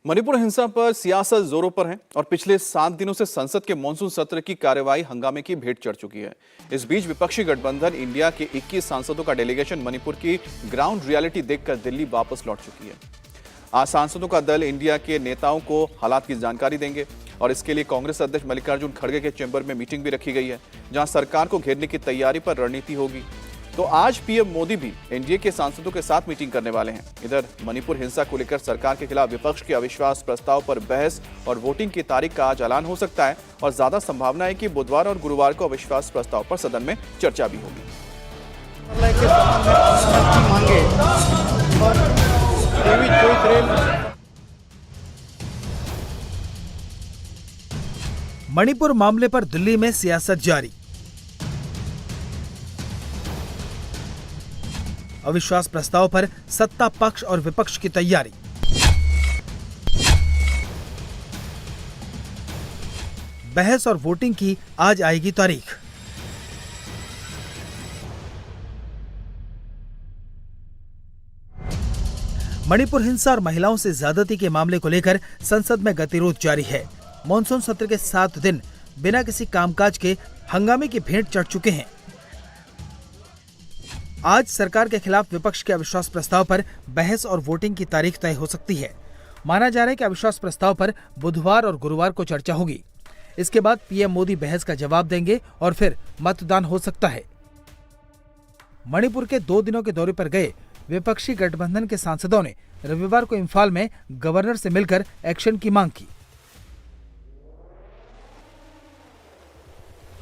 मणिपुर हिंसा पर सियासत जोरों पर है और पिछले 7 दिनों से संसद के मॉनसून सत्र की कार्यवाही हंगामे की भेंट चढ़ चुकी है। इस बीच विपक्षी गठबंधन इंडिया के 21 सांसदों का डेलीगेशन मणिपुर की ग्राउंड रियलिटी देखकर दिल्ली वापस लौट चुकी है। आज सांसदों का दल इंडिया के नेताओं को हालात की जानकारी देंगे और इसके लिए कांग्रेस अध्यक्ष मल्लिकार्जुन खड़गे के चैम्बर में मीटिंग भी रखी गई है, जहां सरकार को घेरने की तैयारी पर रणनीति होगी। तो आज पीएम मोदी भी एनडीए के सांसदों के साथ मीटिंग करने वाले हैं। इधर मणिपुर हिंसा को लेकर सरकार के खिलाफ विपक्ष के अविश्वास प्रस्ताव पर बहस और वोटिंग की तारीख का आज ऐलान हो सकता है और ज्यादा संभावना है कि बुधवार और गुरुवार को अविश्वास प्रस्ताव पर सदन में चर्चा भी होगी। मणिपुर मामले पर दिल्ली में सियासत जारी। अविश्वास प्रस्ताव पर सत्ता पक्ष और विपक्ष की तैयारी। बहस और वोटिंग की आज आएगी तारीख। मणिपुर हिंसा और महिलाओं से ज्यादती के मामले को लेकर संसद में गतिरोध जारी है। मॉनसून सत्र के 7 दिन बिना किसी कामकाज के हंगामे की भेंट चढ़ चुके हैं। आज सरकार के खिलाफ विपक्ष के अविश्वास प्रस्ताव पर बहस और वोटिंग की तारीख तय हो सकती है। माना जा रहा है कि अविश्वास प्रस्ताव पर बुधवार और गुरुवार को चर्चा होगी। इसके बाद पीएम मोदी बहस का जवाब देंगे और फिर मतदान हो सकता है। मणिपुर के 2 दिनों के दौरे पर गए विपक्षी गठबंधन के सांसदों ने रविवार को इम्फाल में गवर्नर से मिलकर एक्शन की मांग की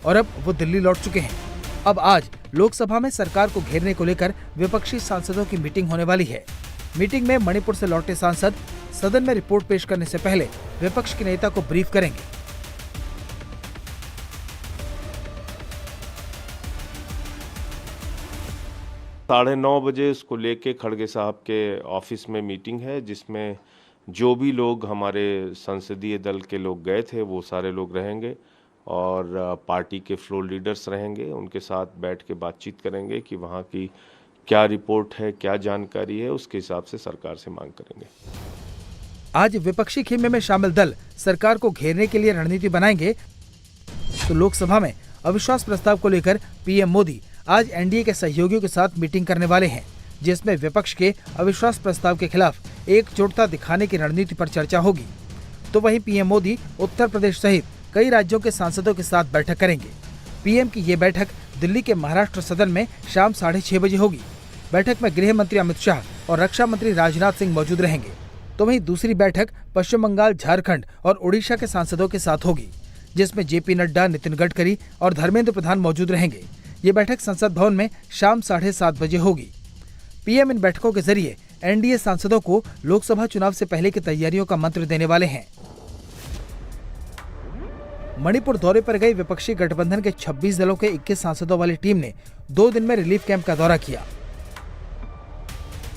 और अब वो दिल्ली लौट चुके हैं। अब आज लोकसभा में सरकार को घेरने को लेकर विपक्षी सांसदों की मीटिंग होने वाली है। मीटिंग में मणिपुर से लौटे सांसद सदन में रिपोर्ट पेश करने से पहले विपक्ष के नेता को ब्रीफ करेंगे। साढ़े 9 बजे इसको लेके खड़गे साहब के ऑफिस में मीटिंग है, जिसमें जो भी लोग हमारे संसदीय दल के लोग गए थे वो सारे लोग रहेंगे और पार्टी के फ्लोर लीडर्स रहेंगे। उनके साथ बैठ के बातचीत करेंगे कि वहाँ की क्या रिपोर्ट है, क्या जानकारी है, उसके हिसाब से सरकार से मांग करेंगे। आज विपक्षी खेमे में शामिल दल सरकार को घेरने के लिए रणनीति बनाएंगे, तो लोकसभा में अविश्वास प्रस्ताव को लेकर पीएम मोदी आज एनडीए के सहयोगियों के साथ मीटिंग करने वाले हैं, जिसमें विपक्ष के अविश्वास प्रस्ताव के खिलाफ एकजुटता दिखाने की रणनीति पर चर्चा होगी। तो वहीं पीएम मोदी उत्तर प्रदेश सहित कई राज्यों के सांसदों के साथ बैठक करेंगे। पीएम की ये बैठक दिल्ली के महाराष्ट्र सदन में शाम 6:30 बजे होगी। बैठक में गृह मंत्री अमित शाह और रक्षा मंत्री राजनाथ सिंह मौजूद रहेंगे। तो वहीं दूसरी बैठक पश्चिम बंगाल, झारखंड और उड़ीसा के सांसदों के साथ होगी, जिसमें जेपी नड्डा, नितिन गडकरी और धर्मेंद्र प्रधान मौजूद रहेंगे। ये बैठक संसद भवन में शाम 7:30 बजे होगी। पीएम इन बैठकों के जरिए एनडीए सांसदों को लोकसभा चुनाव से पहले की तैयारियों का मंत्र देने वाले हैं। मणिपुर दौरे पर गई विपक्षी गठबंधन के 26 दलों के 21 सांसदों वाली टीम ने 2 दिन में रिलीफ कैंप का दौरा किया,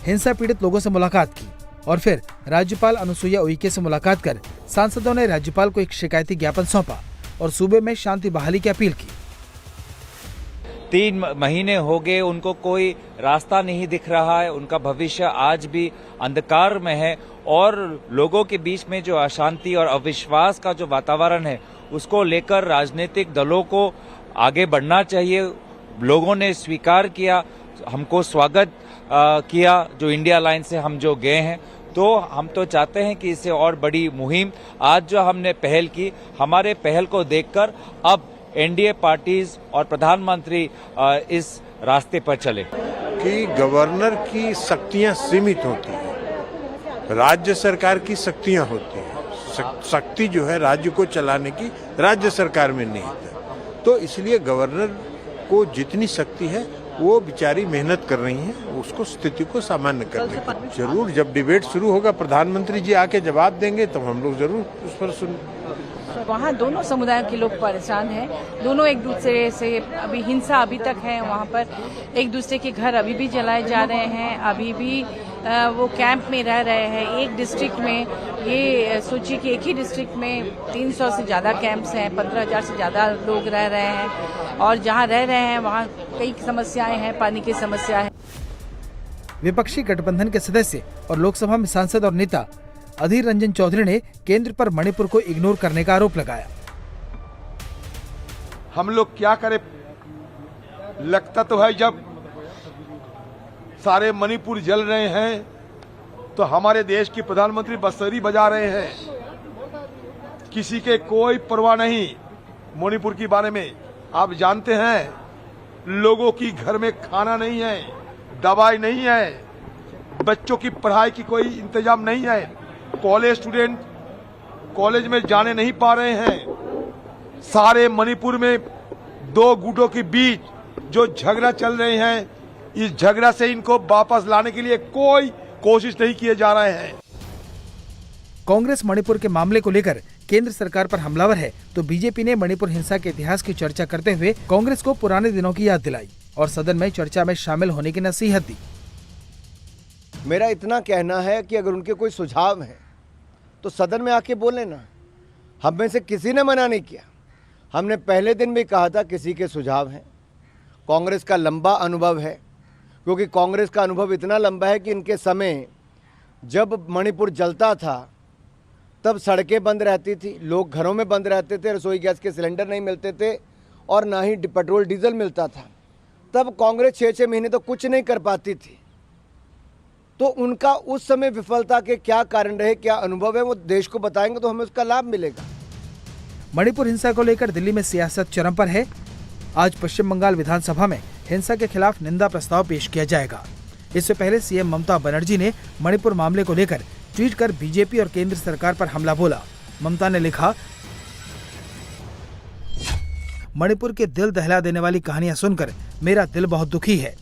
हिंसा पीड़ित लोगों से मुलाकात की और फिर राज्यपाल अनुसुईया उइके से मुलाकात कर सांसदों ने राज्यपाल को एक शिकायती ज्ञापन सौंपा और सूबे में शांति बहाली की अपील की। 3 महीने हो गए, उनको कोई रास्ता नहीं दिख रहा है। उनका भविष्य आज भी अंधकार में है और लोगों के बीच में जो अशांति और अविश्वास का जो वातावरण है, उसको लेकर राजनीतिक दलों को आगे बढ़ना चाहिए। लोगों ने स्वीकार किया, हमको स्वागत किया जो इंडिया लाइन से हम जो गए हैं। तो हम तो चाहते हैं कि इससे और बड़ी मुहिम आज जो हमने पहल की, हमारे पहल को देखकर अब एनडीए पार्टीज और प्रधानमंत्री इस रास्ते पर चले कि गवर्नर की शक्तियां सीमित होती हैं, राज्य सरकार की शक्तियां होती हैं। शक्ति जो है राज्य को चलाने की राज्य सरकार में निहित है। तो इसलिए गवर्नर को जितनी शक्ति है वो बेचारी मेहनत कर रही हैं उसको स्थिति को सामान्य करने की। जरूर जब डिबेट शुरू होगा प्रधानमंत्री जी आके जवाब देंगे तो हम लोग जरूर उस पर सुन। वहाँ दोनों समुदायों के लोग परेशान हैं। दोनों एक दूसरे से अभी हिंसा अभी तक है। वहाँ पर एक दूसरे के घर अभी भी जलाए जा रहे हैं। अभी भी वो कैंप में रह रहे हैं। एक डिस्ट्रिक्ट में ये सोचिए कि एक ही डिस्ट्रिक्ट में 300 से ज़्यादा कैंप्स हैं, 15,000 से ज़्यादा लोग रह रहे हैं और जहाँ रह रहे हैं वहाँ कई समस्याएं हैं, पानी की समस्या है। विपक्षी गठबंधन के सदस्य और लोकसभा में सांसद और नेता अधीर रंजन चौधरी ने केंद्र पर मणिपुर को इग्नोर करने का आरोप लगाया। हम लोग क्या करें, लगता तो है जब सारे मणिपुर जल रहे हैं तो हमारे देश की प्रधानमंत्री बंसुरी बजा रहे हैं, किसी के कोई परवाह नहीं मणिपुर के बारे में। आप जानते हैं लोगों की घर में खाना नहीं है, दवाई नहीं है, बच्चों की पढ़ाई की कोई इंतजाम नहीं है, कॉलेज स्टूडेंट कॉलेज में जाने नहीं पा रहे हैं। सारे मणिपुर में दो गुटों के बीच जो झगड़ा चल रहे हैं, इस झगड़ा से इनको वापस लाने के लिए कोई कोशिश नहीं किए जा रहे हैं। कांग्रेस मणिपुर के मामले को लेकर केंद्र सरकार पर हमलावर है तो बीजेपी ने मणिपुर हिंसा के इतिहास की चर्चा करते हुए कांग्रेस को पुराने दिनों की याद दिलाई और सदन में चर्चा में शामिल होने की नसीहत दी। मेरा इतना कहना है कि अगर उनके कोई सुझाव हैं तो सदन में आके बोले ना, हम में से किसी ने मना नहीं किया। हमने पहले दिन भी कहा था किसी के सुझाव हैं। कांग्रेस का लंबा अनुभव है, क्योंकि कांग्रेस का अनुभव इतना लंबा है कि इनके समय जब मणिपुर जलता था तब सड़कें बंद रहती थी, लोग घरों में बंद रहते थे, रसोई गैस के सिलेंडर नहीं मिलते थे और ना ही पेट्रोल डीजल मिलता था। तब कांग्रेस 6-6 महीने तो कुछ नहीं कर पाती थी। तो उनका उस समय विफलता के क्या कारण रहे, क्या अनुभव है, वो देश को बताएंगे तो हमें उसका लाभ मिलेगा। मणिपुर हिंसा को लेकर दिल्ली में सियासत चरम पर है। आज पश्चिम बंगाल विधानसभा में हिंसा के खिलाफ निंदा प्रस्ताव पेश किया जाएगा। इससे पहले सीएम ममता बनर्जी ने मणिपुर मामले को लेकर ट्वीट कर बीजेपी और केंद्र सरकार पर हमला बोला। ममता ने लिखा, मणिपुर के दिल दहला देने वाली कहानियां सुनकर मेरा दिल बहुत दुखी है।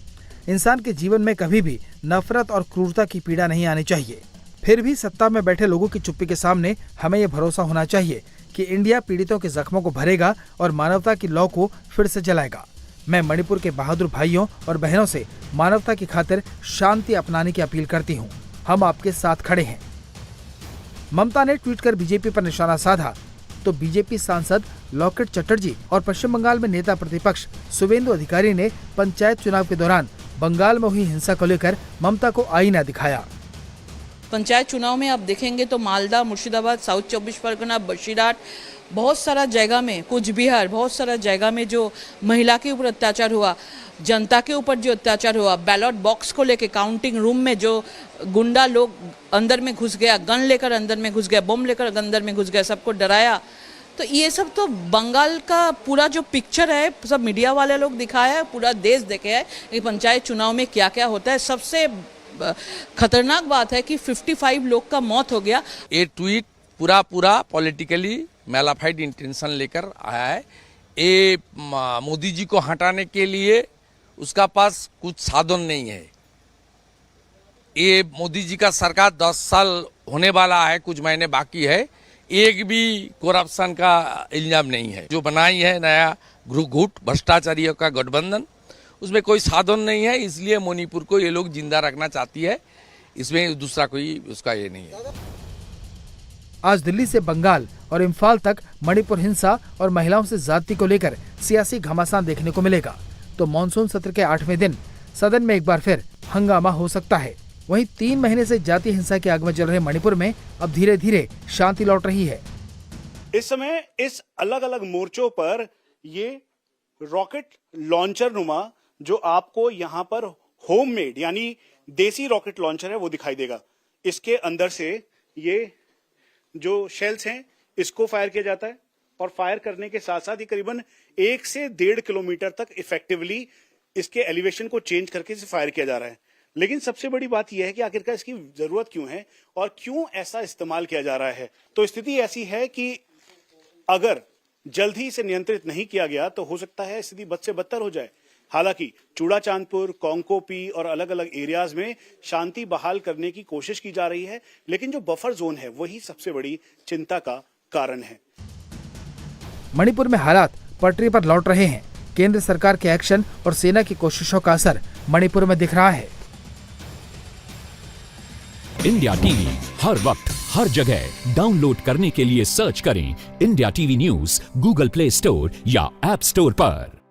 इंसान के जीवन में कभी भी नफरत और क्रूरता की पीड़ा नहीं आनी चाहिए। फिर भी सत्ता में बैठे लोगों की चुप्पी के सामने हमें यह भरोसा होना चाहिए कि इंडिया पीड़ितों के जख्मों को भरेगा और मानवता की लौ को फिर से जलाएगा। मैं मणिपुर के बहादुर भाइयों और बहनों से मानवता की खातिर शांति अपनाने की अपील करती हूँ। हम आपके साथ खड़े हैं। ममता ने ट्वीट कर बीजेपी पर निशाना साधा तो बीजेपी सांसद लॉकेट चटर्जी और पश्चिम बंगाल में नेता प्रतिपक्ष शुवेंदु अधिकारी ने पंचायत चुनाव के दौरान बंगाल में हुई हिंसा को लेकर ममता को आईना दिखाया। पंचायत चुनाव में आप देखेंगे तो मालदा, मुर्शिदाबाद, साउथ 24 परगना, बशीरहाट, बहुत सारा जगह में, कुछ बिहार, बहुत सारा जगह में जो महिला के ऊपर अत्याचार हुआ, जनता के ऊपर जो अत्याचार हुआ, बैलेट बॉक्स को लेके काउंटिंग रूम में जो गुंडा लोग अंदर में घुस गया, गन लेकर अंदर में घुस गया, बम लेकर अंदर में घुस गया, सबको डराया। तो ये सब तो बंगाल का पूरा जो पिक्चर है सब मीडिया वाले लोग दिखाया है, पूरा देश देखे है कि पंचायत चुनाव में क्या क्या होता है। सबसे खतरनाक बात है कि 55 लोग का मौत हो गया। ये ट्वीट पूरा पॉलिटिकली मैलाफाइड इंटेंशन लेकर आया है। ये मोदी जी को हटाने के लिए उसका पास कुछ साधन नहीं है। ये मोदी जी का सरकार 10 साल होने वाला है, कुछ महीने बाकी है, एक भी करप्शन का इल्जाम नहीं है। जो बनाई है नया गुट भ्रष्टाचारियों का गठबंधन, उसमें कोई साधन नहीं है, इसलिए मणिपुर को ये लोग जिंदा रखना चाहती है। इसमें दूसरा कोई उसका ये नहीं है। आज दिल्ली से बंगाल और इम्फाल तक मणिपुर हिंसा और महिलाओं से ज्यादती को लेकर सियासी घमासान देखने को मिलेगा। तो मॉनसून सत्र के 8वें दिन सदन में एक बार फिर हंगामा हो सकता है। वहीं 3 महीने से जातीय हिंसा की आग में जल रहे मणिपुर में अब धीरे धीरे शांति लौट रही है। इस समय इस अलग अलग मोर्चों पर ये रॉकेट लॉन्चर नुमा जो आपको यहाँ पर होममेड यानी देसी रॉकेट लॉन्चर है वो दिखाई देगा। इसके अंदर से ये जो शेल्स हैं इसको फायर किया जाता है और फायर करने के साथ साथ ये करीबन 1 से 1.5 किलोमीटर तक इफेक्टिवली इसके एलिवेशन को चेंज करके इसे फायर किया जा रहा है। लेकिन सबसे बड़ी बात यह है कि आखिरकार इसकी जरूरत क्यों है और क्यों ऐसा इस्तेमाल किया जा रहा है। तो स्थिति ऐसी है कि अगर जल्द ही इसे नियंत्रित नहीं किया गया तो हो सकता है स्थिति बद से बदतर हो जाए। हालांकि चूड़ा चांदपुर, कोंकोपी और अलग अलग एरियाज में शांति बहाल करने की कोशिश की जा रही है, लेकिन जो बफर जोन है वही सबसे बड़ी चिंता का कारण है। मणिपुर में हालात पटरी पर लौट रहे हैं। केंद्र सरकार के एक्शन और सेना की कोशिशों का असर मणिपुर में दिख रहा है। इंडिया टीवी हर वक्त हर जगह डाउनलोड करने के लिए सर्च करें India TV news Google play store या ऐप स्टोर पर।